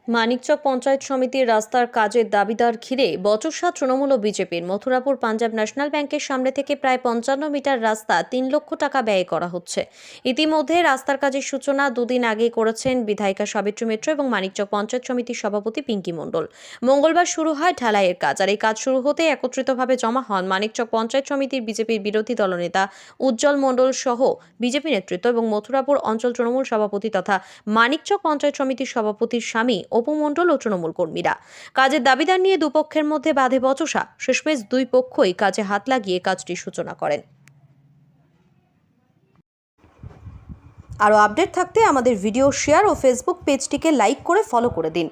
মানিকচক পঞ্চায়েত সমিতির রাস্তার কাজের দাবিদার ঘিরে বচসা তৃণমূল ও বিজেপির। মথুরাপুর পাঞ্জাব ন্যাশনাল ব্যাংকের সামনে থেকে প্রায় 55 মিটার রাস্তা 3 লক্ষ টাকা ব্যয় করা হচ্ছে। ইতিমধ্যে রাস্তার কাজের সূচনা দুদিন আগে করেছেন বিধায়িকা সাবিত্রী মিত্র এবং মানিকচক পঞ্চায়েত সমিতির সভাপতি পিঙ্কি মণ্ডল। মঙ্গলবার শুরু হয় ঢালাইয়ের কাজ, আর এই কাজ শুরু হতে একত্রিতভাবে জমা হন মানিকচক পঞ্চায়েত সমিতির বিজেপির বিরোধী দলনেতা উজ্জ্বল মণ্ডল সহ বিজেপি নেতৃত্ব এবং মথুরাপুর অঞ্চল তৃণমূল সভাপতি তথা মানিকচক পঞ্চায়েত সমিতির সভাপতির স্বামী অপু মণ্ডল ও তৃণমূল কর্মীরা। কাজের দাবিদার নিয়ে দুপক্ষের মধ্যে বাধে বচসা। শেষমেশ দুই পক্ষই কাজে হাত লাগিয়ে কাজটির সূচনা করেন। আরও আপডেট থাকতে আমাদের ভিডিও শেয়ার ও ফেসবুক পেজটিকে লাইক করে ফলো করে দিন।